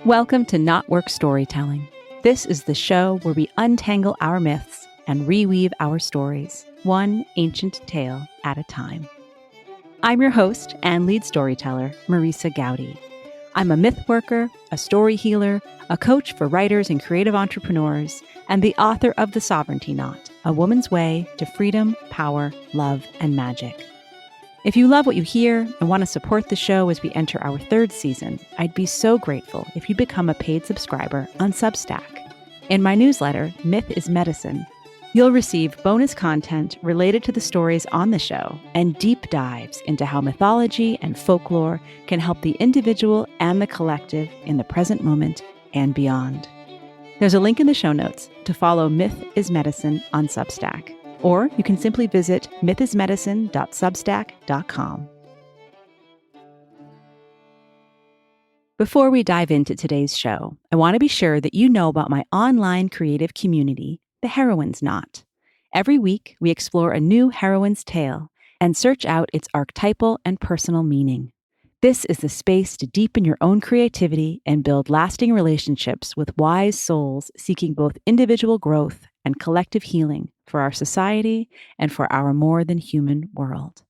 Welcome to Not Work Storytelling. This is the show where we untangle our myths and reweave our stories, one ancient tale at a time. I'm your host and lead storyteller, Marisa Gowdy. I'm a myth worker, a story healer, a coach for writers and creative entrepreneurs, and the author of The Sovereignty Knot, A Woman's Way to Freedom, Power, Love, and Magic. If you love what you hear and want to support the show as we enter our third season, I'd be so grateful if you become a paid subscriber on Substack. In my newsletter, Myth is Medicine, you'll receive bonus content related to the stories on the show and deep dives into how mythology and folklore can help the individual and the collective in the present moment and beyond. There's a link in the show notes to follow Myth is Medicine on Substack. Or you can simply visit mythismedicine.substack.com. Before we dive into today's show, I want to be sure that you know about my online creative community, The Heroine's Knot. Every week, we explore a new heroine's tale and search out its archetypal and personal meaning. This is the space to deepen your own creativity and build lasting relationships with wise souls seeking both individual growth and collective healing for our society and for our more than human world.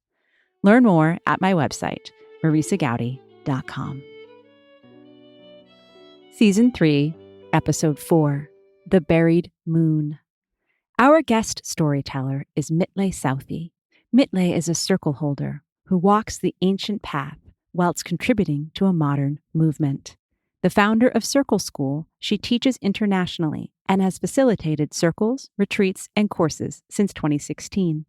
Learn more at my website, marisagowdy.com. Season 3, Episode 4, The Buried Moon. Our guest storyteller is Mitlé Southey. Mitle is a circle holder who walks the ancient path whilst contributing to a modern movement. The founder of Circle School, she teaches internationally and has facilitated circles, retreats, and courses since 2016.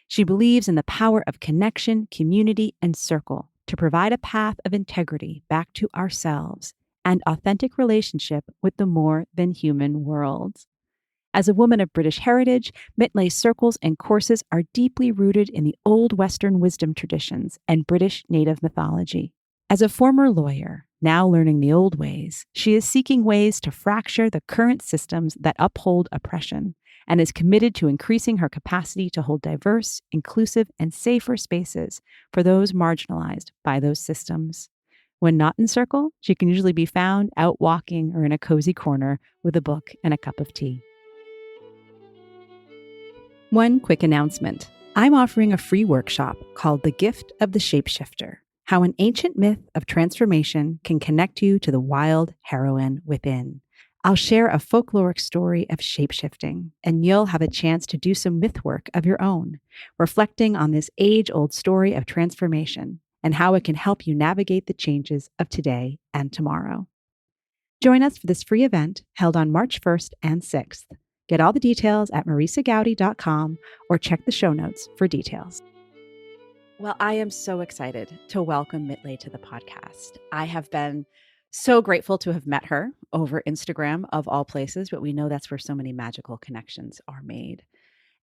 She believes in the power of connection, community, and circle to provide a path of integrity back to ourselves and authentic relationship with the more than human world. As a woman of British heritage, Mitle's circles and courses are deeply rooted in the old Western wisdom traditions and British native mythology. As a former lawyer, now learning the old ways, she is seeking ways to fracture the current systems that uphold oppression and is committed to increasing her capacity to hold diverse, inclusive, and safer spaces for those marginalized by those systems. When not in circle, she can usually be found out walking or in a cozy corner with a book and a cup of tea. One quick announcement. I'm offering a free workshop called The Gift of the Shapeshifter, how an ancient myth of transformation can connect you to the wild heroine within. I'll share a folkloric story of shapeshifting, and you'll have a chance to do some myth work of your own, reflecting on this age-old story of transformation and how it can help you navigate the changes of today and tomorrow. Join us for this free event held on March 1st and 6th. Get all the details at marisagowdy.com or check the show notes for details. Well, I am so excited to welcome Mitle to the podcast. I have been so grateful to have met her over Instagram, of all places, but we know that's where so many magical connections are made.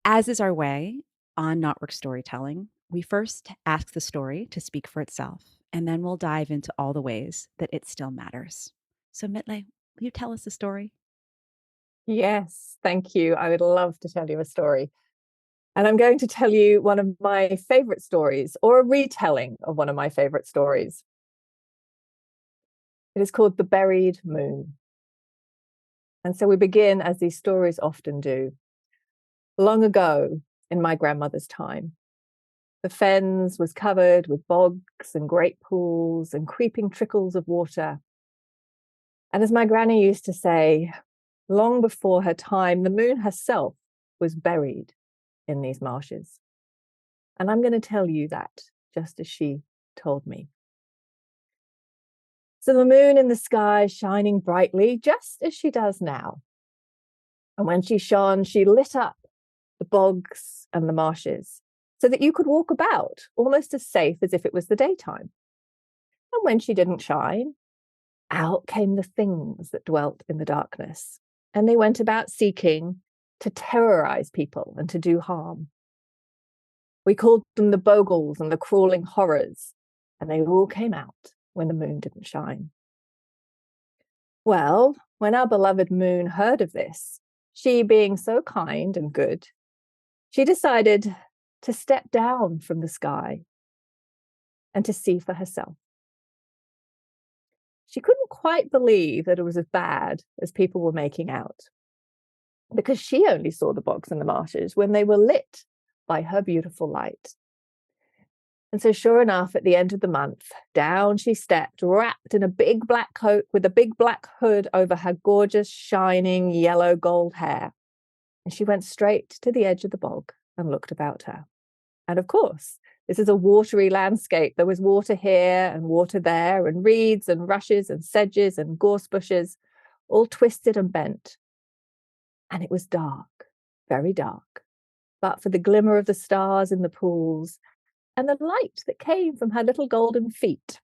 As is our way on Not Work Storytelling, we first ask the story to speak for itself, and then we'll dive into all the ways that it still matters. So Mitle, will you tell us a story? Yes, thank you. I would love to tell you a story. And I'm going to tell you one of my favorite stories, or a retelling of one of my favorite stories. It is called The Buried Moon. And so we begin, as these stories often do. Long ago, in my grandmother's time, the fens was covered with bogs and great pools and creeping trickles of water. And as my granny used to say, long before her time, the moon herself was buried in these marshes. And I'm going to tell you that, just as she told me. So the moon in the sky shining brightly, just as she does now. And when she shone, she lit up the bogs and the marshes so that you could walk about almost as safe as if it was the daytime. And when she didn't shine, out came the things that dwelt in the darkness. And they went about seeking to terrorize people and to do harm. We called them the bogles and the crawling horrors, and they all came out when the moon didn't shine. Well, when our beloved moon heard of this, she being so kind and good, she decided to step down from the sky and to see for herself. she couldn't quite believe that it was as bad as people were making out, because she only saw the bogs and the marshes when they were lit by her beautiful light. And so sure enough, at the end of the month, down she stepped, wrapped in a big black coat with a big black hood over her gorgeous, shining yellow gold hair. And she went straight to the edge of the bog and looked about her. And of course, this is a watery landscape. There was water here and water there, and reeds and rushes and sedges and gorse bushes, all twisted and bent. And it was dark, very dark, but for the glimmer of the stars in the pools and the light that came from her little golden feet,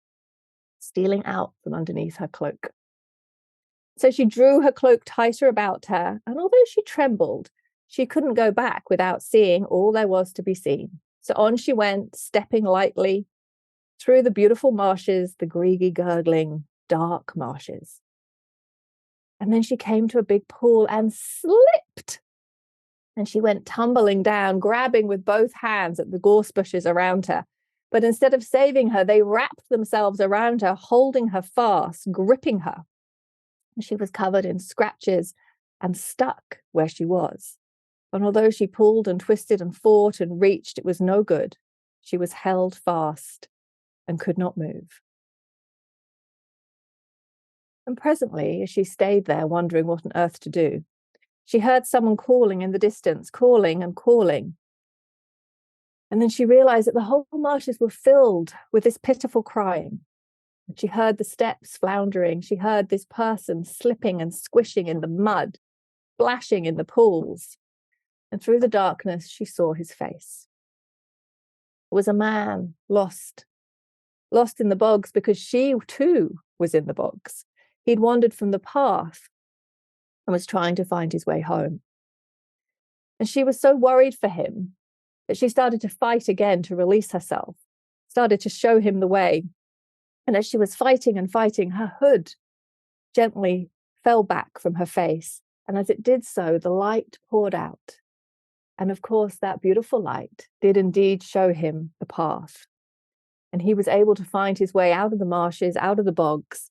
stealing out from underneath her cloak. So she drew her cloak tighter about her, and although she trembled, she couldn't go back without seeing all there was to be seen. So on she went, stepping lightly through the beautiful marshes, the greedy, gurgling, dark marshes. And then she came to a big pool and slipped. And she went tumbling down, grabbing with both hands at the gorse bushes around her. But instead of saving her, they wrapped themselves around her, holding her fast, gripping her. And she was covered in scratches and stuck where she was. And although she pulled and twisted and fought and reached, it was no good. She was held fast and could not move. And presently, as she stayed there wondering what on earth to do, she heard someone calling in the distance, calling and calling. And then she realized that the whole marshes were filled with this pitiful crying. And she heard the steps floundering. She heard this person slipping and squishing in the mud, splashing in the pools. And through the darkness, she saw his face. It was a man lost in the bogs, because she too was in the bogs. He'd wandered from the path and was trying to find his way home. And she was so worried for him that she started to fight again to release herself, started to show him the way. And as she was fighting and fighting, her hood gently fell back from her face. And as it did so, the light poured out. And of course, that beautiful light did indeed show him the path. And he was able to find his way out of the marshes, out of the bogs,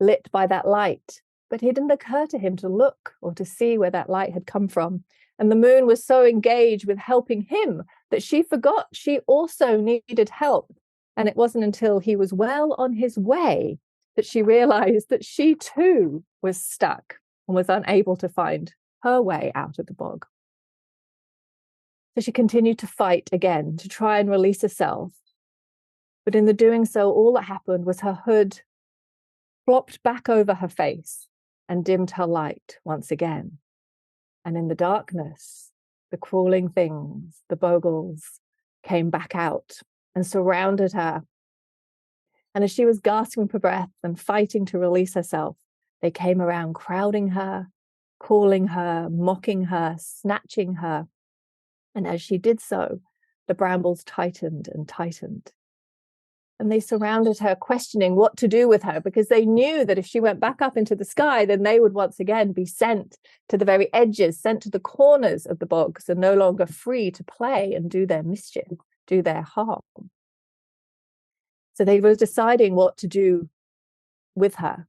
lit by that light. But it didn't occur to him to look or to see where that light had come from. And the moon was so engaged with helping him that she forgot she also needed help. And it wasn't until he was well on his way that she realized that she too was stuck and was unable to find her way out of the bog. So she continued to fight again to try and release herself. But in the doing so, all that happened was her hood flopped back over her face and dimmed her light once again. And in the darkness, the crawling things, the bogles, came back out and surrounded her. And as she was gasping for breath and fighting to release herself, they came around, crowding her, calling her, mocking her, snatching her. And as she did so, the brambles tightened and tightened. And they surrounded her, questioning what to do with her, because they knew that if she went back up into the sky, then they would once again be sent to the very edges, sent to the corners of the bogs, and no longer free to play and do their mischief, do their harm. So they were deciding what to do with her.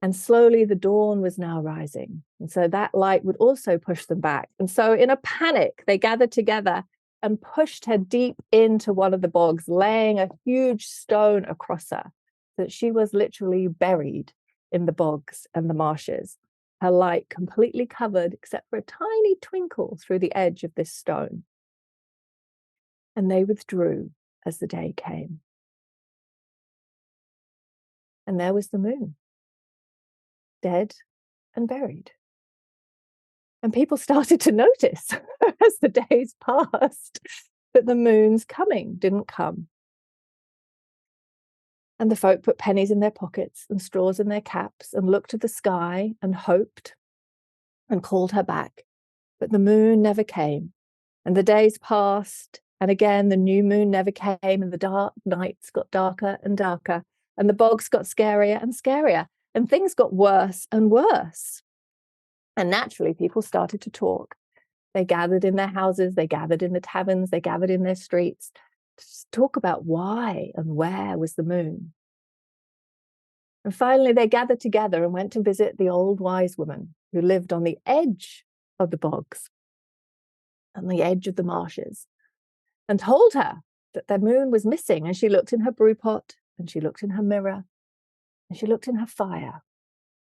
And slowly the dawn was now rising. And so that light would also push them back. And so in a panic, they gathered together and pushed her deep into one of the bogs, laying a huge stone across her, so that she was literally buried in the bogs and the marshes, her light completely covered except for a tiny twinkle through the edge of this stone. And they withdrew as the day came. And there was the moon, dead and buried. And people started to notice as the days passed that the moon's coming didn't come. And the folk put pennies in their pockets and straws in their caps and looked at the sky and hoped and called her back. But the moon never came. And the days passed. And again, the new moon never came. And the dark nights got darker and darker. And the bogs got scarier and scarier. And things got worse and worse. And naturally, people started to talk. They gathered in their houses, they gathered in the taverns, they gathered in their streets to talk about why and where was the moon. And finally, they gathered together and went to visit the old wise woman who lived on the edge of the bogs, on the edge of the marshes, and told her that their moon was missing. And she looked in her brew pot, and she looked in her mirror, and she looked in her fire,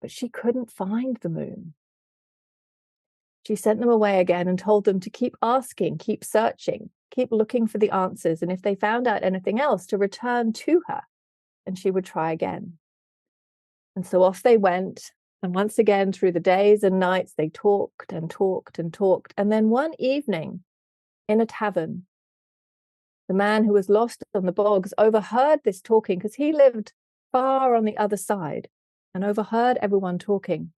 but she couldn't find the moon. She sent them away again and told them to keep asking, keep searching, keep looking for the answers, and if they found out anything else, to return to her, and she would try again. And so off they went, and once again, through the days and nights, they talked and talked and talked. And then one evening, in a tavern, the man who was lost on the bogs overheard this talking, because he lived far on the other side, and overheard everyone talking,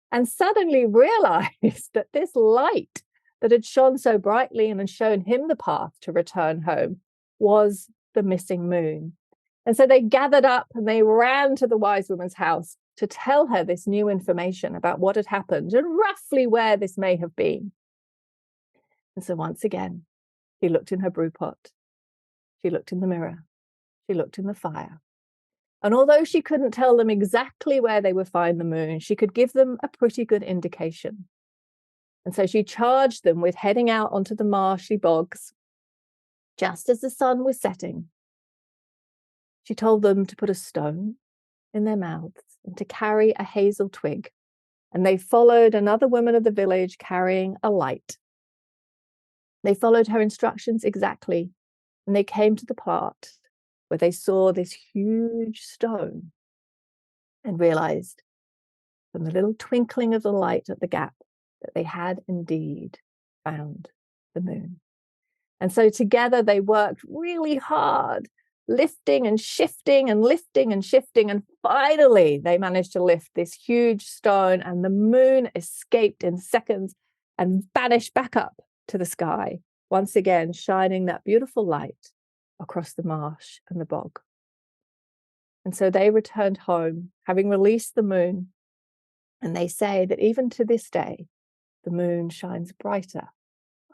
and suddenly realized that this light that had shone so brightly and had shown him the path to return home was the missing moon. And so they gathered up and they ran to the wise woman's house to tell her this new information about what had happened and roughly where this may have been. And so once again, she looked in her brew pot, she looked in the mirror, she looked in the fire. And although she couldn't tell them exactly where they would find the moon, she could give them a pretty good indication. And so she charged them with heading out onto the marshy bogs just as the sun was setting. She told them to put a stone in their mouths and to carry a hazel twig. And they followed another woman of the village carrying a light. They followed her instructions exactly, and they came to the part where they saw this huge stone and realized from the little twinkling of the light at the gap that they had indeed found the moon. And so together they worked really hard, lifting and shifting and lifting and shifting. And finally, they managed to lift this huge stone, and the moon escaped in seconds and vanished back up to the sky, once again shining that beautiful light across the marsh and the bog. And so they returned home, having released the moon. And they say that even to this day, the moon shines brighter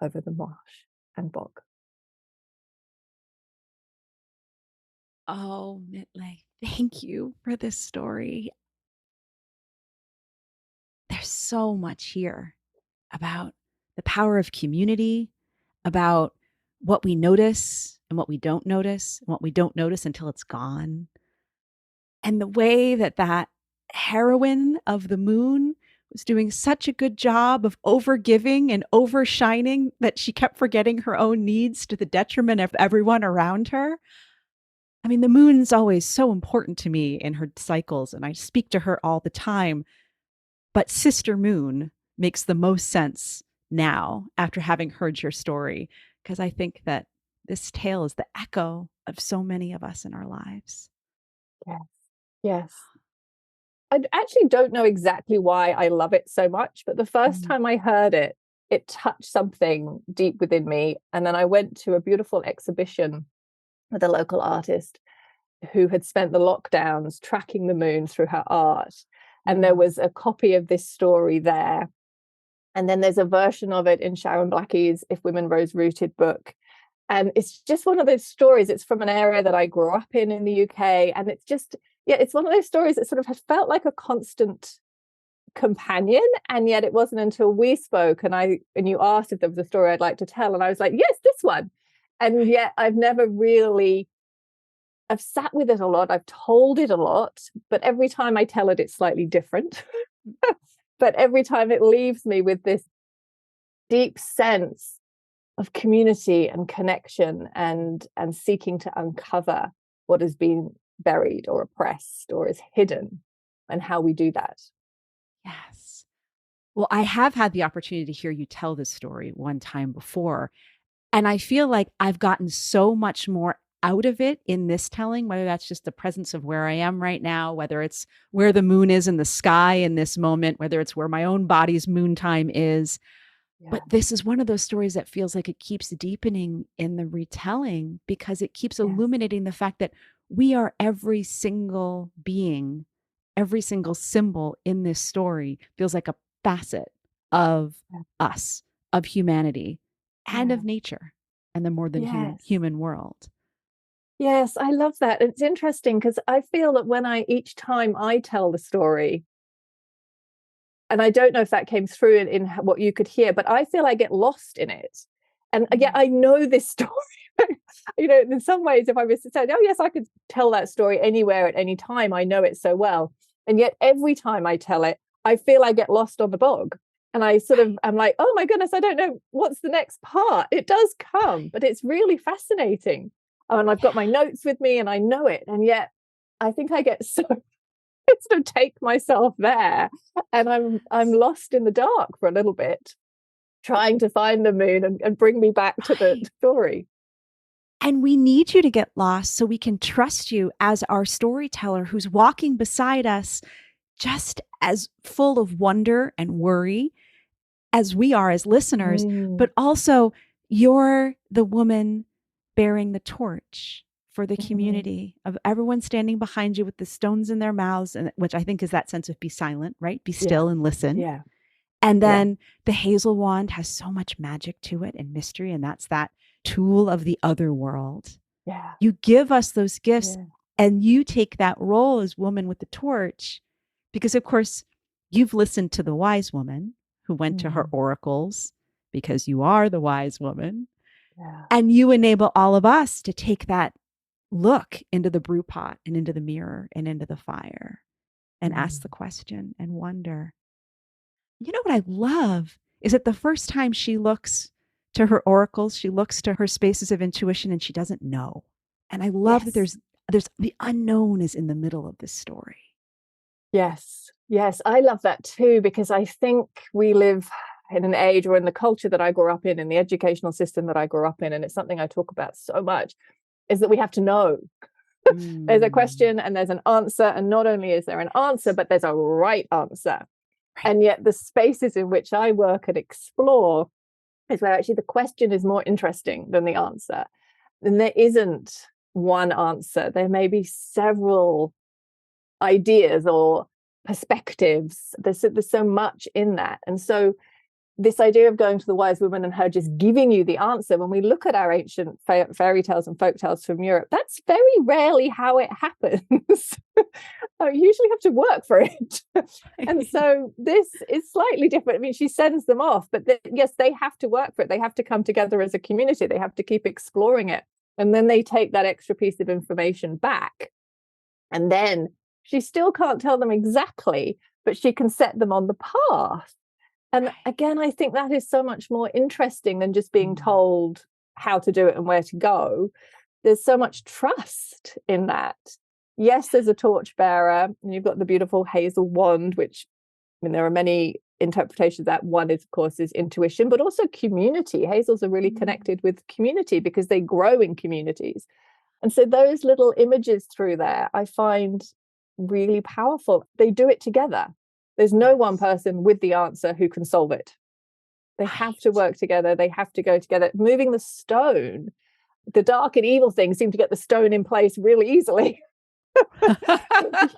over the marsh and bog. Oh, Mitle, thank you for this story. There's so much here about the power of community, about what we notice and what we don't notice, and what we don't notice until it's gone. And the way that that heroine of the moon was doing such a good job of overgiving and overshining that she kept forgetting her own needs to the detriment of everyone around her. I mean, the moon's always so important to me in her cycles, and I speak to her all the time. But Sister Moon makes the most sense now after having heard your story, because I think that this tale is the echo of so many of us in our lives. Yes. Yes. I actually don't know exactly why I love it so much, but the first time I heard it, it touched something deep within me. And then I went to a beautiful exhibition with a local artist who had spent the lockdowns tracking the moon through her art. And there was a copy of this story there. And then there's a version of it in Sharon Blackie's If Women Rose Rooted book. And it's just one of those stories. It's from an area that I grew up in the UK. And it's just, yeah, it's one of those stories that sort of has felt like a constant companion. And yet it wasn't until we spoke and you asked if there was a story I'd like to tell. And I was like, yes, this one. And yet I've never really, I've sat with it a lot. I've told it a lot, but every time I tell it, it's slightly different. But every time it leaves me with this deep sense of community and connection and seeking to uncover what has been buried or oppressed or is hidden, and how we do that. Yes. Well, I have had the opportunity to hear you tell this story one time before, and I feel like I've gotten so much more out of it in this telling, whether that's just the presence of where I am right now, whether it's where the moon is in the sky in this moment, whether it's where my own body's moon time is. Yeah. But this is one of those stories that feels like it keeps deepening in the retelling, because it keeps illuminating the fact that we are every single being, every single symbol in this story feels like a facet of us, of humanity, and of nature, and the more than human world. Yes, I love that. It's interesting because I feel that each time I tell the story, and I don't know if that came through in what you could hear, but I feel I get lost in it. And yet I know this story. In some ways, if I was to say, oh, yes, I could tell that story anywhere at any time, I know it so well. And yet every time I tell it, I feel I get lost on the bog. And I'm like, oh my goodness, I don't know what's the next part. It does come, but it's really fascinating. Oh, and I've got my notes with me and I know it. And yet I think I get so sort of take myself there, and I'm lost in the dark for a little bit, trying to find the moon and bring me back to the story. And we need you to get lost so we can trust you as our storyteller who's walking beside us, just as full of wonder and worry as we are as listeners, but also you're the woman bearing the torch for the community of everyone standing behind you with the stones in their mouths, and which I think is that sense of be silent, right? Be still and listen. Yeah. And then the hazel wand has so much magic to it and mystery, and that's that tool of the other world. Yeah. You give us those gifts and you take that role as woman with the torch, because of course you've listened to the wise woman who went to her oracles, because you are the wise woman. And you enable all of us to take that look into the brew pot and into the mirror and into the fire and ask the question and wonder. You know what I love is that the first time she looks to her oracles, she looks to her spaces of intuition and she doesn't know. And I love that there's the unknown is in the middle of this story. Yes. Yes. I love that too, because I think we live in an age, or in the culture that I grew up in the educational system that I grew up in, and it's something I talk about so much, is that we have to know. There's a question and there's an answer. And not only is there an answer, but there's a right answer. Right. And yet the spaces in which I work and explore is where actually the question is more interesting than the answer. And there isn't one answer. There may be several ideas or perspectives. There's so much in that. And so this idea of going to the wise woman and her just giving you the answer, when we look at our ancient fairy tales and folk tales from Europe, that's very rarely how it happens. You usually have to work for it. And so this is slightly different. I mean, she sends them off, but yes, they have to work for it. They have to come together as a community. They have to keep exploring it. And then they take that extra piece of information back. And then she still can't tell them exactly, but she can set them on the path. And again, I think that is so much more interesting than just being told how to do it and where to go. There's so much trust in that. Yes, there's a torchbearer, and you've got the beautiful hazel wand, which, I mean, there are many interpretations of that. One is, of course, is intuition, but also community. Hazels are really connected with community because they grow in communities. And so those little images through there, I find really powerful. They do it together. There's no one person with the answer who can solve it. They have to work together. They have to go together. Moving the stone, the dark and evil things seem to get the stone in place really easily.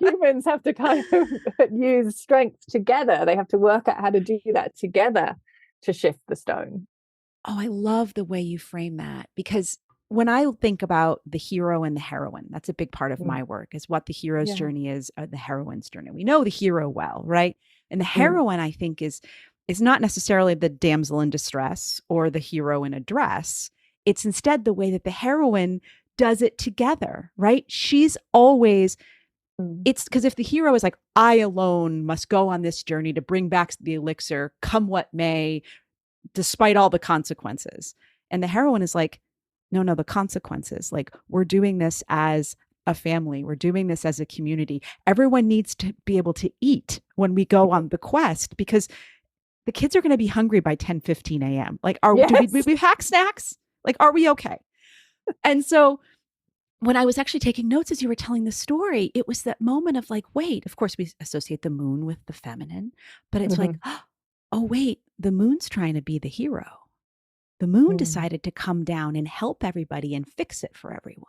Humans have to kind of use strength together. They have to work out how to do that together to shift the stone. Oh, I love the way you frame that, because when I think about the hero and the heroine, that's a big part of my work, is what the hero's journey is, or the heroine's journey. We know the hero well, right? And the heroine, I think, is not necessarily the damsel in distress or the hero in a dress. It's instead the way that the heroine does it together, right? She's always, it's because if the hero is like, I alone must go on this journey to bring back the elixir, come what may, despite all the consequences. And the heroine is like, no, the consequences. Like, we're doing this as a family. We're doing this as a community. Everyone needs to be able to eat when we go on the quest, because the kids are going to be hungry by 10:15 a.m. Like, do we pack snacks? Like, are we okay? And so when I was actually taking notes as you were telling the story, it was that moment of like, wait, of course we associate the moon with the feminine, but it's like, oh, wait, the moon's trying to be the hero. The moon decided to come down and help everybody and fix it for everyone.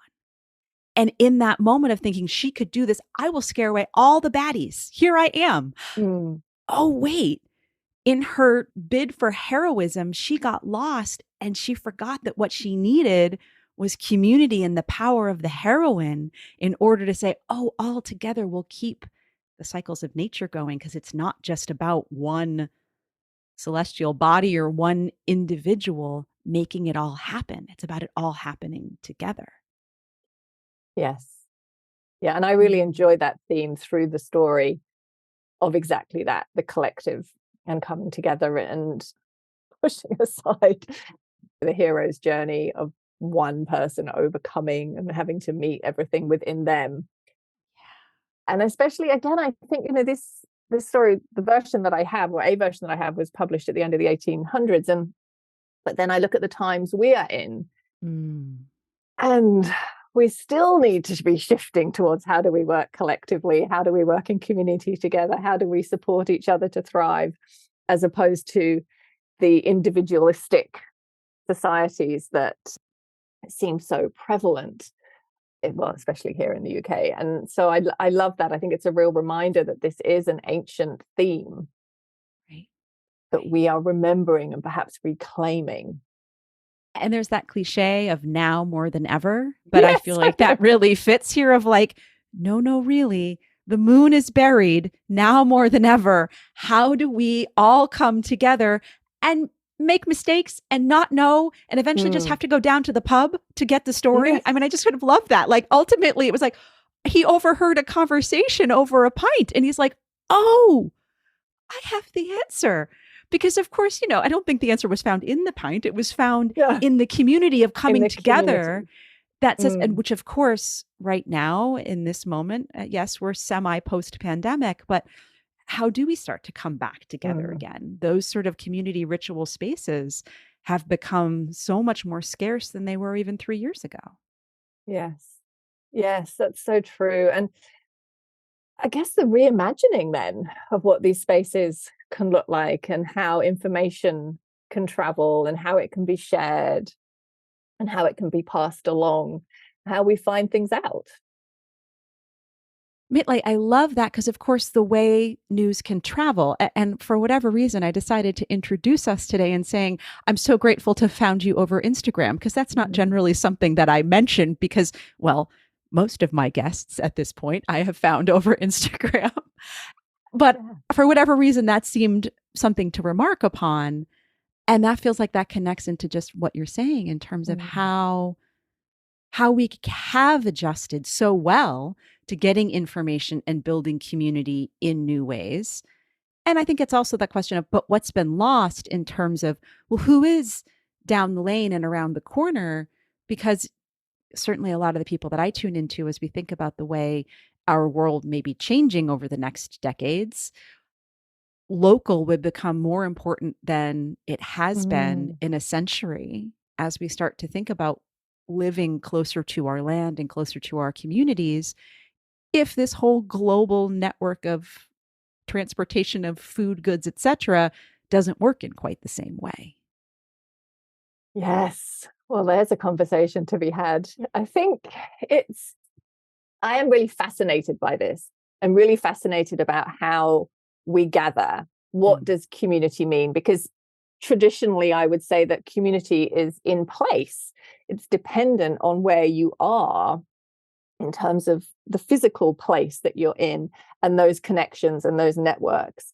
And in that moment of thinking she could do this, I will scare away all the baddies. Here I am. Oh, wait. In her bid for heroism, she got lost and she forgot that what she needed was community and the power of the heroine in order to say, oh, all together we'll keep the cycles of nature going, because it's not just about one celestial body or one individual making it all happen. It's about it all happening together. Yes. Yeah. And I really enjoy that theme through the story of exactly that, the collective and coming together and pushing aside the hero's journey of one person overcoming and having to meet everything within them. And especially, again, I think, this story, the version that I have, or a version that I have, was published at the end of the 1800s. But then I look at the times we are in, and we still need to be shifting towards how do we work collectively? How do we work in community together? How do we support each other to thrive, as opposed to the individualistic societies that seem so prevalent, well, especially here in the UK. And so I love that. I think it's a real reminder that this is an ancient theme, right, that we are remembering and perhaps reclaiming. And there's that cliche of now more than ever, but Yes. I feel like that really fits here of like, no, really, the moon is buried now more than ever. How do we all come together and make mistakes and not know, and eventually just have to go down to the pub to get the story? Yes. I mean, I just sort of love that. Like, ultimately, it was like he overheard a conversation over a pint and he's like, oh, I have the answer. Because, of course, I don't think the answer was found in the pint. It was found in the community of coming together. Community. That says, and which, of course, right now in this moment, yes, we're semi post pandemic, but how do we start to come back together again? Those sort of community ritual spaces have become so much more scarce than they were even 3 years ago. Yes, that's so true. And I guess the reimagining then of what these spaces can look like, and how information can travel, and how it can be shared, and how it can be passed along, how we find things out. Mitlé, I love that, because, of course, the way news can travel. And for whatever reason, I decided to introduce us today in saying, I'm so grateful to have found you over Instagram, because that's not generally something that I mention, because, well, most of my guests at this point I have found over Instagram. But for whatever reason, that seemed something to remark upon. And that feels like that connects into just what you're saying in terms of how we have adjusted so well to getting information and building community in new ways. And I think it's also that question of, but what's been lost in terms of, well, who is down the lane and around the corner? Because certainly a lot of the people that I tune into as we think about the way our world may be changing over the next decades, local would become more important than it has been in a century, as we start to think about living closer to our land and closer to our communities, if this whole global network of transportation of food, goods, etc., doesn't work in quite the same way. Yes. Well, there's a conversation to be had. I think I am really fascinated by this. I'm really fascinated about how we gather. What does community mean? Because traditionally, I would say that community is in place. It's dependent on where you are in terms of the physical place that you're in, and those connections and those networks.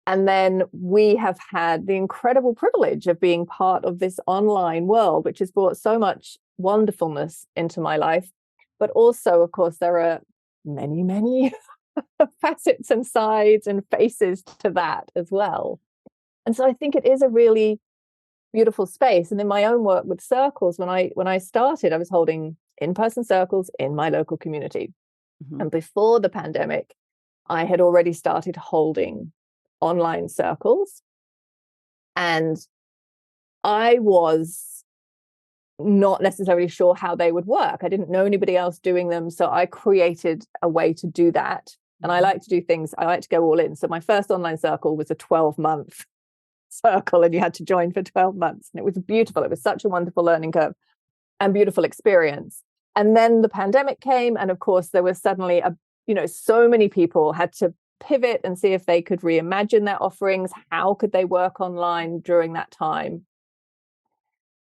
And then we have had the incredible privilege of being part of this online world, which has brought so much wonderfulness into my life. But also, of course, there are many, many facets and sides and faces to that as well. And so I think it is a really beautiful space. And in my own work with circles, when I started, I was holding in-person circles in my local community. And before the pandemic, I had already started holding online circles. And I was not necessarily sure how they would work. I didn't know anybody else doing them. So I created a way to do that. And I like to do things, I like to go all in. So my first online circle was a 12-month circle, and you had to join for 12 months. And it was beautiful. It was such a wonderful learning curve and beautiful experience. And then the pandemic came. And of course, there was suddenly so many people had to pivot and see if they could reimagine their offerings. How could they work online during that time?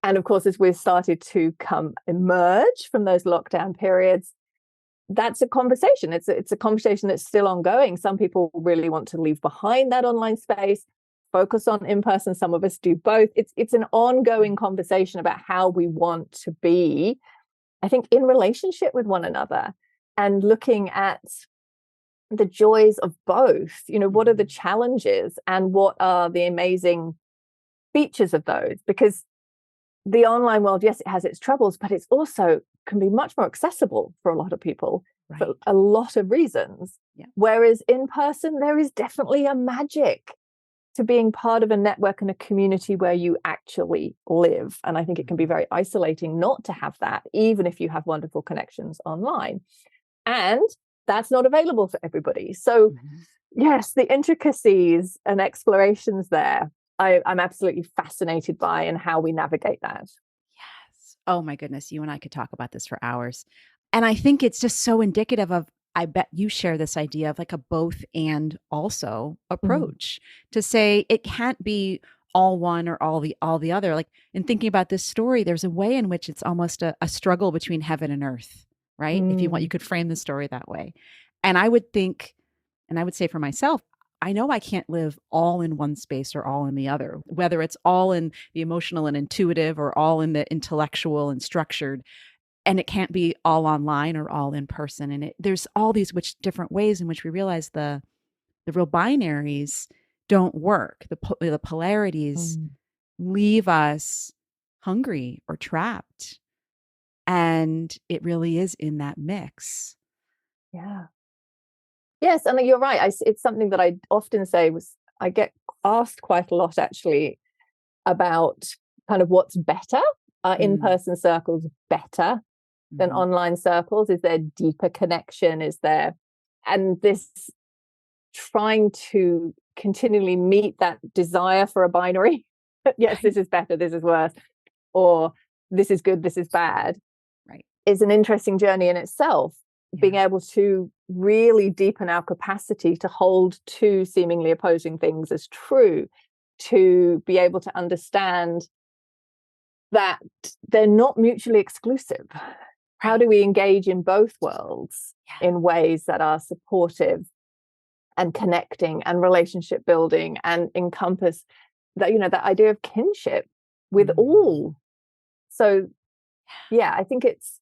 And of course, as we've started to emerge from those lockdown periods, that's a conversation. It's a conversation that's still ongoing. Some people really want to leave behind that online space, focus on in-person. Some of us do both. It's an ongoing conversation about how we want to be, I think, in relationship with one another, and looking at the joys of both. What are the challenges and what are the amazing features of those? Because the online world, yes, it has its troubles, but it's also can be much more accessible for a lot of people for a lot of reasons. Yeah. Whereas in person, there is definitely a magic to being part of a network and a community where you actually live. And I think it can be very isolating not to have that, even if you have wonderful connections online. And that's not available for everybody. So yes, the intricacies and explorations there, I'm absolutely fascinated by, and how we navigate that. Yes. Oh my goodness. You and I could talk about this for hours. And I think it's just so indicative of, I bet you share this idea of like a both and also approach to say it can't be all one or all the other. Like in thinking about this story, there's a way in which it's almost a struggle between heaven and earth, right? If you want, you could frame the story that way. And I would think, and I would say for myself, I know I can't live all in one space or all in the other, whether it's all in the emotional and intuitive or all in the intellectual and structured. And it can't be all online or all in person. And there's all these different ways in which we realize the real binaries don't work. The polarities leave us hungry or trapped. And it really is in that mix. Yeah. Yes, and you're right. It's something that I often say I get asked quite a lot actually about kind of what's better. Are in-person circles better than online circles? Is there deeper connection? And this trying to continually meet that desire for a binary. Yes, this is better, this is worse, or this is good, this is bad. Right. Is an interesting journey in itself. Being able to really deepen our capacity to hold two seemingly opposing things as true, to be able to understand that they're not mutually exclusive. How do we engage in both worlds in ways that are supportive and connecting and relationship building, and encompass that, that idea of kinship with all? So yeah, I think it's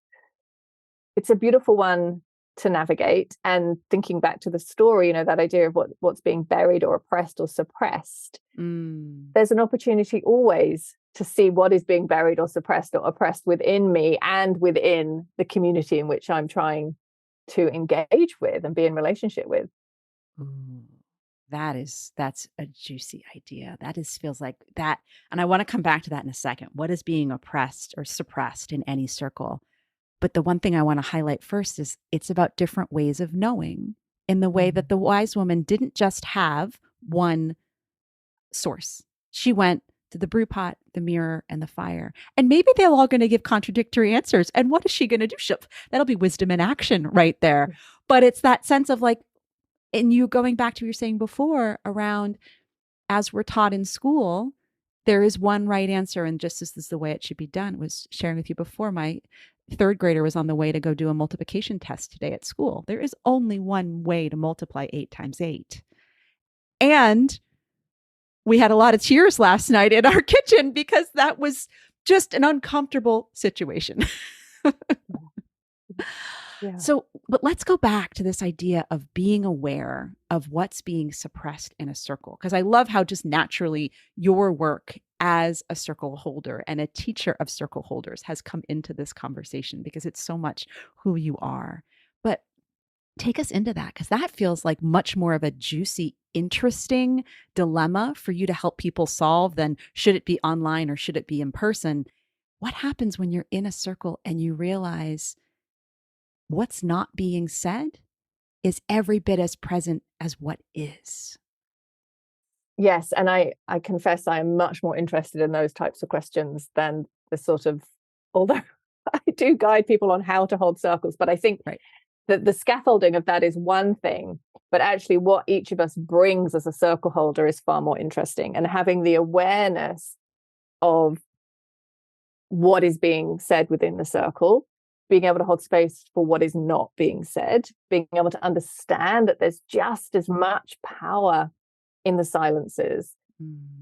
a beautiful one to navigate. And thinking back to the story, that idea of what's being buried or oppressed or suppressed, there's an opportunity always to see what is being buried or suppressed or oppressed within me and within the community in which I'm trying to engage with and be in relationship with. That's a juicy idea. Feels like that. And I want to come back to that in a second. What is being oppressed or suppressed in any circle? But the one thing I want to highlight first is it's about different ways of knowing, in the way that the wise woman didn't just have one source. She went to the brew pot, the mirror, and the fire. And maybe they're all going to give contradictory answers. And what is she going to do? That'll be wisdom in action right there. But it's that sense of like, and you going back to what you were saying before around, as we're taught in school, there is one right answer. And just this is the way it should be done. I was sharing with you before, my third grader was on the way to go do a multiplication test today at school. There is only one way to multiply 8 times 8. And we had a lot of tears last night in our kitchen because that was just an uncomfortable situation. So, but let's go back to this idea of being aware of what's being suppressed in a circle. Because I love how just naturally your work as a circle holder and a teacher of circle holders has come into this conversation, because it's so much who you are. But take us into that, because that feels like much more of a juicy, interesting dilemma for you to help people solve than should it be online or should it be in person? What happens when you're in a circle and you realize what's not being said is every bit as present as what is? Yes, and I confess I am much more interested in those types of questions than the sort of, although I do guide people on how to hold circles, but I think that the scaffolding of that is one thing, but actually what each of us brings as a circle holder is far more interesting. And having the awareness of what is being said within the circle, being able to hold space for what is not being said, being able to understand that there's just as much power in the silences,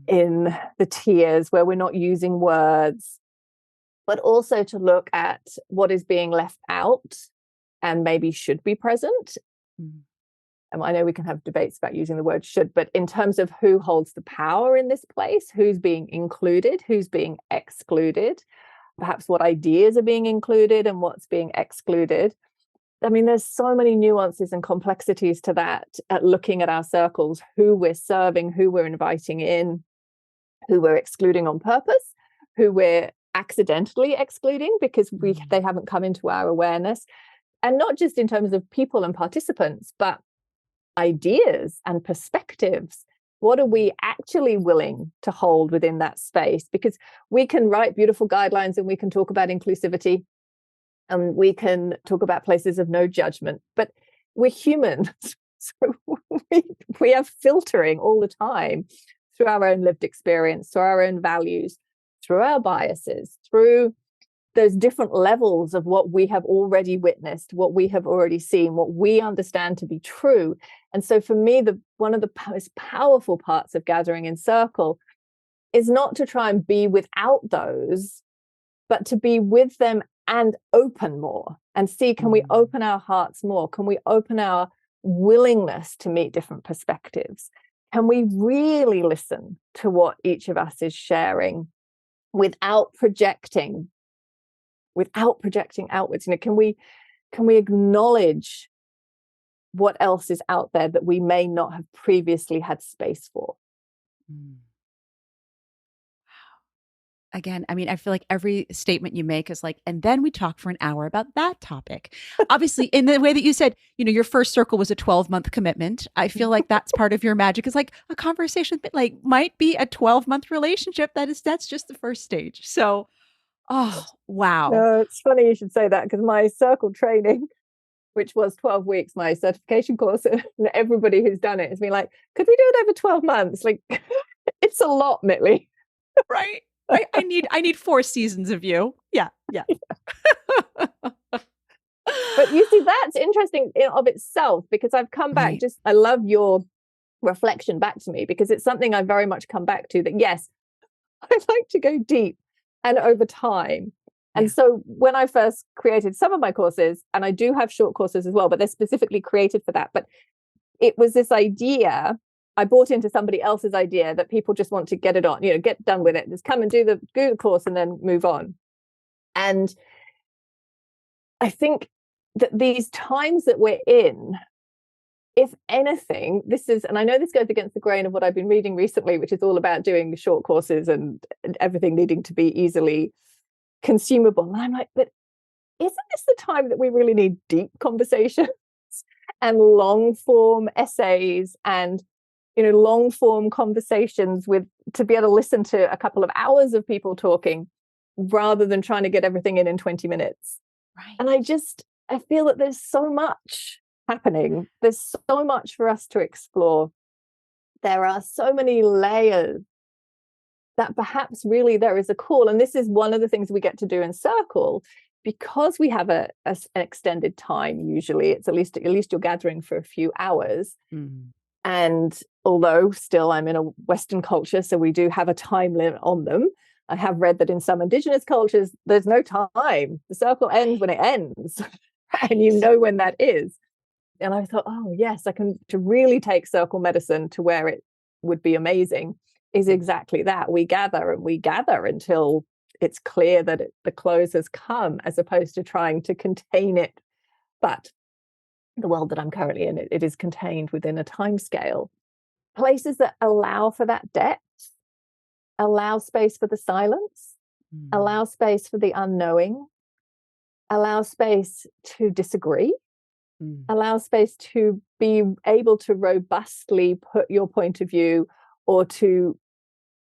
in the tears where we're not using words, but also to look at what is being left out and maybe should be present. I know we can have debates about using the word should, but in terms of who holds the power in this place, who's being included, who's being excluded, perhaps what ideas are being included and what's being excluded. I mean, there's so many nuances and complexities to that, at looking at our circles, who we're serving, who we're inviting in, who we're excluding on purpose, who we're accidentally excluding because they haven't come into our awareness. And not just in terms of people and participants, but ideas and perspectives. What are we actually willing to hold within that space? Because we can write beautiful guidelines and we can talk about inclusivity and we can talk about places of no judgment, but we're human. So we are filtering all the time through our own lived experience, through our own values, through our biases, through those different levels of what we have already witnessed, what we have already seen, what we understand to be true. And so for me, one of the most powerful parts of gathering in circle is not to try and be without those, but to be with them and open more and see, can we open our hearts more? Can we open our willingness to meet different perspectives? Can we really listen to what each of us is sharing without projecting outwards? Can we acknowledge what else is out there that we may not have previously had space for? Again, I mean, I feel like every statement you make is like, and then we talk for an hour about that topic. Obviously, in the way that you said, your first circle was a 12-month commitment. I feel like that's part of your magic, is like a conversation that like might be a 12-month relationship. That's just the first stage. So, oh, wow. No, it's funny you should say that, because my circle training, which was 12 weeks, my certification course, and everybody who's done it has been like, could we do it over 12 months? Like, it's a lot, Mitlé. Right. I need 4 seasons of you. Yeah. But you see, that's interesting in of itself, because I've come back, Right. I love your reflection back to me, because it's something I very much come back to, that yes, I like to go deep and over time. And so when I first created some of my courses, and I do have short courses as well, but they're specifically created for that. But it was this idea, I bought into somebody else's idea that people just want to get it on, get done with it. Just come and do the course and then move on. And I think that these times that we're in, if anything, and I know this goes against the grain of what I've been reading recently, which is all about doing short courses and everything needing to be easily consumable. And I'm like, but isn't this the time that we really need deep conversations and long form essays and long form conversations to be able to listen to a couple of hours of people talking, rather than trying to get everything in 20 minutes. Right. And I feel that there's so much happening. There's so much for us to explore. There are so many layers that perhaps really there is a call. And this is one of the things we get to do in circle, because we have an extended time. Usually it's at least you're gathering for a few hours. And although still I'm in a Western culture, so we do have a time limit on them. I have read that in some Indigenous cultures, there's no time. The circle ends when it ends. And you know when that is. And I thought, oh yes, to really take circle medicine to where it would be amazing is exactly that. We gather until it's clear that the close has come, as opposed to trying to contain it. But the world that I'm currently in, it is contained within a time scale. Places that allow for that depth, allow space for the silence, allow space for the unknowing, allow space to disagree, allow space to be able to robustly put your point of view, or to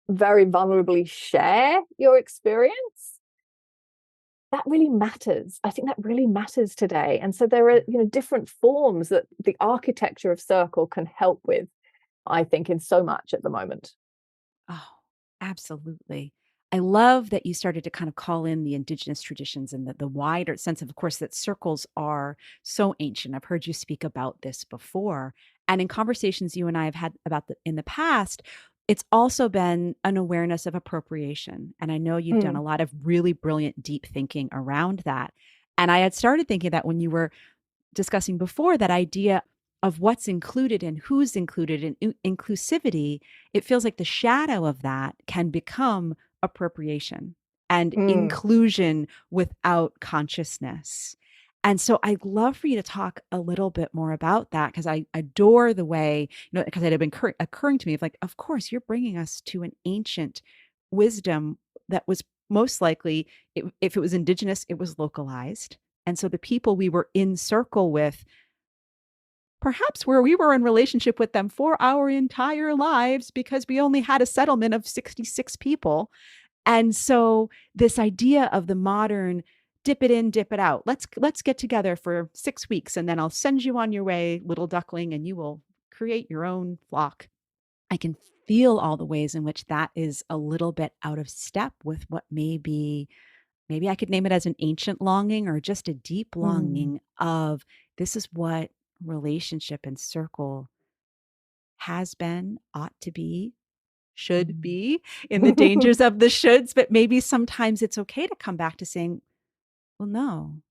very vulnerably share your experience. That really matters. I think that really matters today. And so there are, different forms that the architecture of circle can help with, I think, in so much at the moment. Oh, absolutely. I love that you started to kind of call in the indigenous traditions and the wider sense of course, that circles are so ancient. I've heard you speak about this before. And in conversations you and I have had about in the past, it's also been an awareness of appropriation. And I know you've done a lot of really brilliant, deep thinking around that. And I had started thinking that when you were discussing before, that idea of what's included and who's included in inclusivity, it feels like the shadow of that can become appropriation and inclusion without consciousness. And so I'd love for you to talk a little bit more about that, because I adore the way, because it had been occurring to me of like, of course, you're bringing us to an ancient wisdom that was most likely, if it was indigenous, it was localized. And so the people we were in circle with, perhaps where we were in relationship with them for our entire lives, because we only had a settlement of 66 people. And so this idea of the modern dip it in, dip it out. Let's get together for 6 weeks and then I'll send you on your way, little duckling, and you will create your own flock. I can feel all the ways in which that is a little bit out of step with what maybe I could name it as an ancient longing, or just a deep longing of, this is what relationship and circle has been, ought to be, should be, in the dangers of the shoulds. But maybe sometimes it's okay to come back to saying, well, no,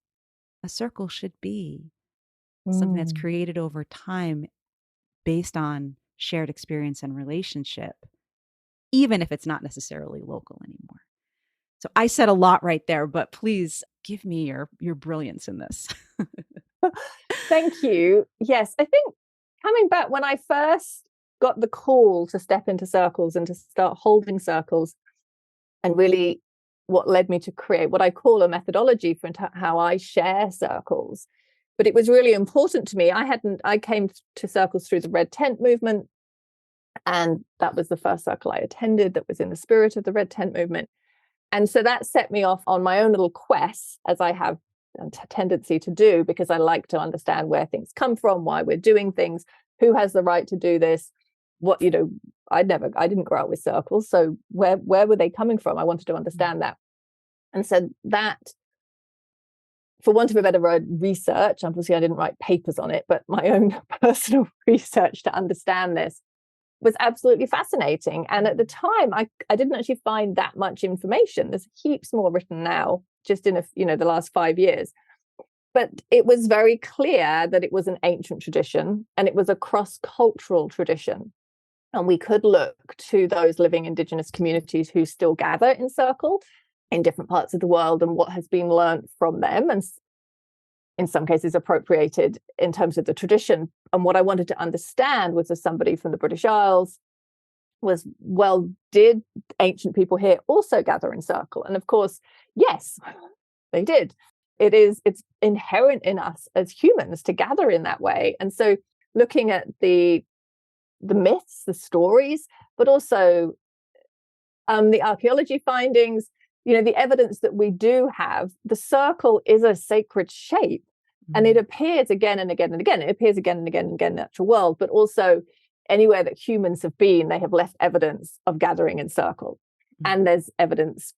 a circle should be something that's created over time based on shared experience and relationship, even if it's not necessarily local anymore. So I said a lot right there, but please give me your brilliance in this. Thank you. Yes, I think coming back, when I first got the call to step into circles and to start holding circles, and really what led me to create what I call a methodology for how I share circles. But it was really important to me. I came to circles through the Red Tent movement, and that was the first circle I attended that was in the spirit of the Red Tent movement. And so that set me off on my own little quest, as I have a tendency to do, because I like to understand where things come from, why we're doing things, who has the right to do this. I didn't grow up with circles, so where were they coming from? I wanted to understand that. And so that, for want of a better word, research, obviously I didn't write papers on it, but my own personal research to understand this was absolutely fascinating. And at the time, I didn't actually find that much information. There's heaps more written now, just in the last 5 years. But it was very clear that it was an ancient tradition, and it was a cross-cultural tradition. And we could look to those living indigenous communities who still gather in circle in different parts of the world, and what has been learned from them, and in some cases appropriated in terms of the tradition. And what I wanted to understand was, as somebody from the British Isles, was, well, did ancient people here also gather in circle? And of course, yes, they did. It's inherent in us as humans to gather in that way. And so looking at the myths, the stories, but also the archaeology findings, the evidence that we do have, the circle is a sacred shape, and it appears again and again and again. It appears again and again and again in the natural world, but also anywhere that humans have been, they have left evidence of gathering in circle. And there's evidence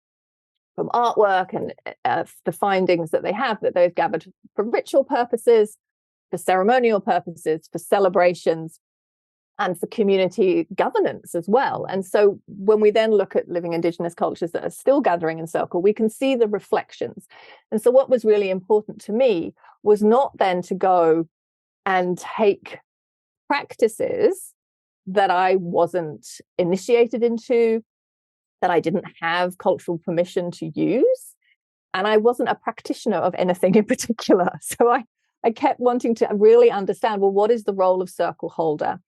from artwork and the findings that they have, that they've gathered for ritual purposes, for ceremonial purposes, for celebrations, and for community governance as well. And so when we then look at living indigenous cultures that are still gathering in circle, we can see the reflections. And so what was really important to me was not then to go and take practices that I wasn't initiated into, that I didn't have cultural permission to use. And I wasn't a practitioner of anything in particular. So I kept wanting to really understand, well, what is the role of circle holder?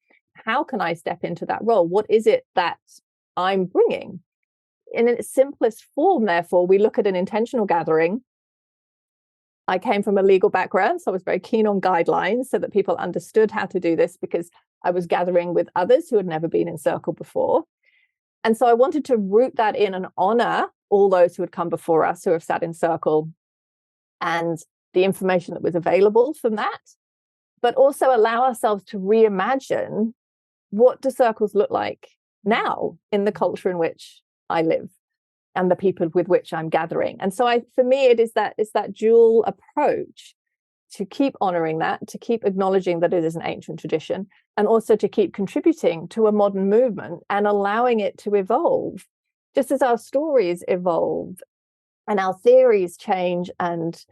How can I step into that role? What is it that I'm bringing? In its simplest form, therefore, we look at an intentional gathering. I came from a legal background, so I was very keen on guidelines so that people understood how to do this, because I was gathering with others who had never been in circle before. And so I wanted to root that in and honor all those who had come before us, who have sat in circle, and the information that was available from that, but also allow ourselves to reimagine, what do circles look like now in the culture in which I live? and the people with which I'm gathering. And so for me, it's that dual approach to keep honoring that, to keep acknowledging that it is an ancient tradition, and also to keep contributing to a modern movement and allowing it to evolve, just as our stories evolve and our theories change and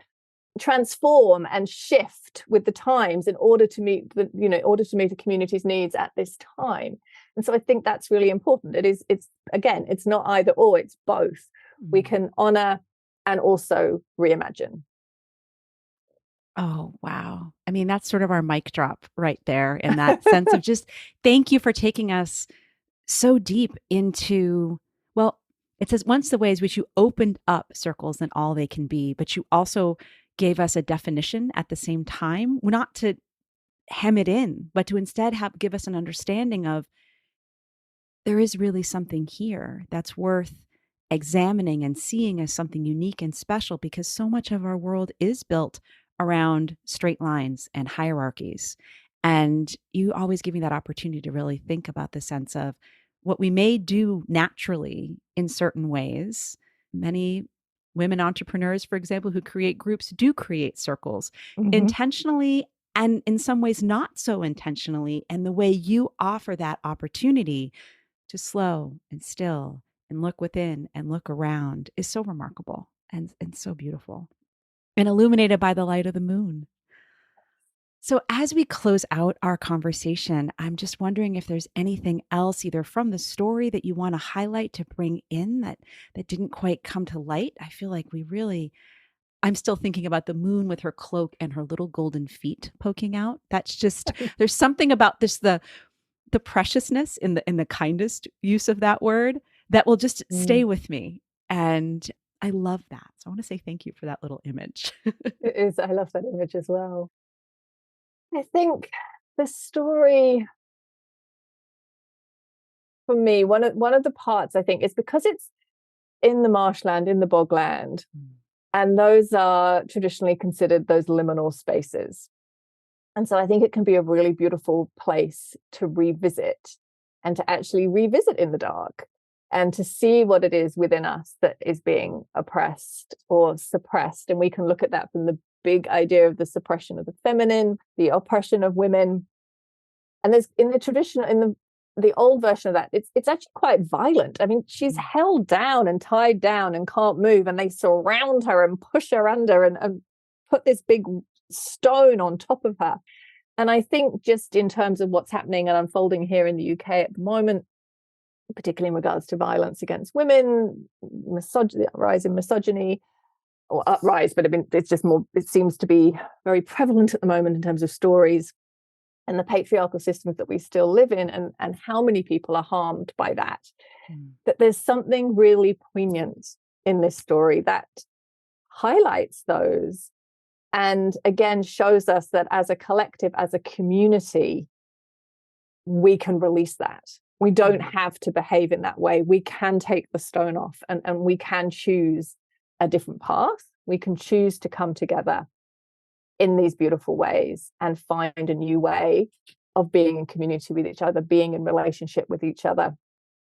transform and shift with the times in order to meet the community's needs at this time. And so I think that's really important. It's not either or, it's both. We can honor and also reimagine. Oh, wow. I mean, that's sort of our mic drop right there, in that sense of just thank you for taking us so deep into, well, it says once the ways which you opened up circles and all they can be, but you also gave us a definition at the same time, not to hem it in, but to instead give us an understanding of there is really something here that's worth examining and seeing as something unique and special, because so much of our world is built around straight lines and hierarchies. And you always give me that opportunity to really think about the sense of what we may do naturally in certain ways. Many women entrepreneurs, for example, who create groups do create circles intentionally and in some ways not so intentionally. And the way you offer that opportunity to slow and still and look within and look around is so remarkable and so beautiful and illuminated by the light of the moon. So as we close out our conversation, I'm just wondering if there's anything else either from the story that you want to highlight to bring in that didn't quite come to light. I feel like I'm still thinking about the moon with her cloak and her little golden feet poking out. That's just, there's something about this, the preciousness in the kindest use of that word that will just stay with me. And I love that. So I want to say thank you for that little image. It is. I love that image as well. I think the story, for me, one of the parts, I think, is because it's in the marshland, in the bogland, and those are traditionally considered those liminal spaces. And so I think it can be a really beautiful place to revisit, and to actually revisit in the dark, and to see what it is within us that is being oppressed or suppressed. And we can look at that from the big idea of the suppression of the feminine, the oppression of women. And there's in the traditional, in the old version of that, it's actually quite violent. I mean, she's held down and tied down and can't move, and they surround her and push her under and put this big stone on top of her. And I think just in terms of what's happening and unfolding here in the UK at the moment, particularly in regards to violence against women, misogyny, rise in misogyny, or uprise, but I mean, it's just more, it seems to be very prevalent at the moment in terms of stories and the patriarchal systems that we still live in, and how many people are harmed by that. That there's something really poignant in this story that highlights those, and again shows us that as a collective, as a community, we can release that. We don't have to behave in that way. We can take the stone off, and we can choose a different path. We can choose to come together in these beautiful ways and find a new way of being in community with each other, being in relationship with each other,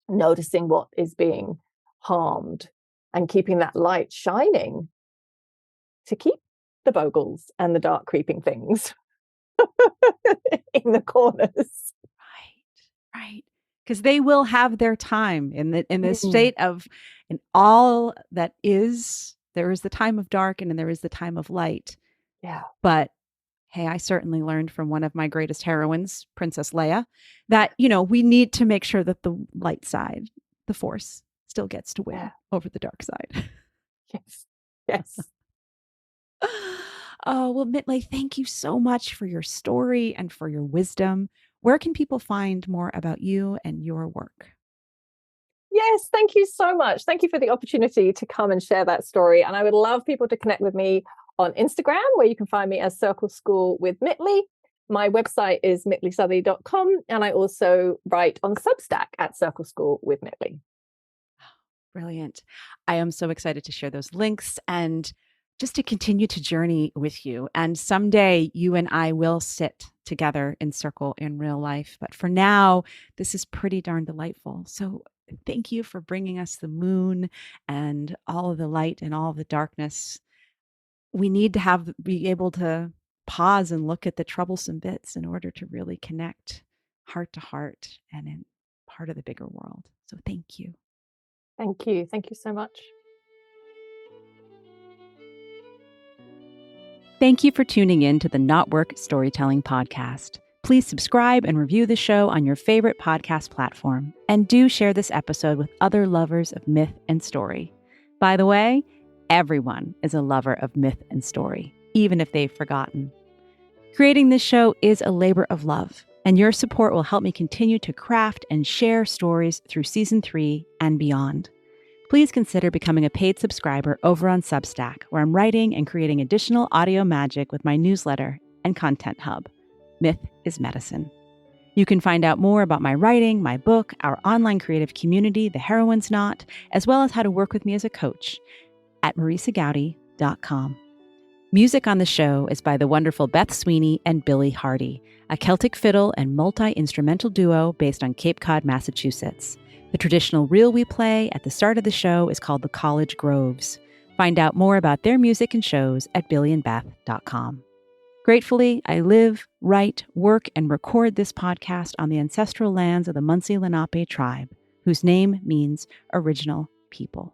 noticing what is being harmed, and keeping that light shining to keep the bogles and the dark creeping things in the corners. Right. Because they will have their time in the state of, in all that is, there is the time of dark and there is the time of light. Yeah. But hey, I certainly learned from one of my greatest heroines, Princess Leia, that, we need to make sure that the light side, the Force, still gets to win over the dark side. Yes. Oh, well, Mitle, thank you so much for your story and for your wisdom. Where can people find more about you and your work? Yes, thank you so much. Thank you for the opportunity to come and share that story. And I would love people to connect with me on Instagram, where you can find me as Circle School with Mitle. My website is mitleysouthey.com, and I also write on Substack at Circle School with Mitle. Brilliant. I am so excited to share those links and just to continue to journey with you. And someday you and I will sit together in circle in real life. But for now, this is pretty darn delightful. So thank you for bringing us the moon and all of the light and all of the darkness. We need to be able to pause and look at the troublesome bits in order to really connect heart to heart and in part of the bigger world. So thank you. Thank you. Thank you so much. Thank you for tuning in to the Not Work Storytelling Podcast. Please subscribe and review the show on your favorite podcast platform. And do share this episode with other lovers of myth and story. By the way, everyone is a lover of myth and story, even if they've forgotten. Creating this show is a labor of love, and your support will help me continue to craft and share stories through season 3 and beyond. Please consider becoming a paid subscriber over on Substack, where I'm writing and creating additional audio magic with my newsletter and content hub. Myth is Medicine. You can find out more about my writing, my book, our online creative community, The Heroine's Knot, as well as how to work with me as a coach at marisagowdy.com. Music on the show is by the wonderful Beth Sweeney and Billy Hardy, a Celtic fiddle and multi-instrumental duo based on Cape Cod, Massachusetts. The traditional reel we play at the start of the show is called the College Groves. Find out more about their music and shows at billyandbeth.com. Gratefully, I live, write, work, and record this podcast on the ancestral lands of the Munsee Lenape tribe, whose name means original people.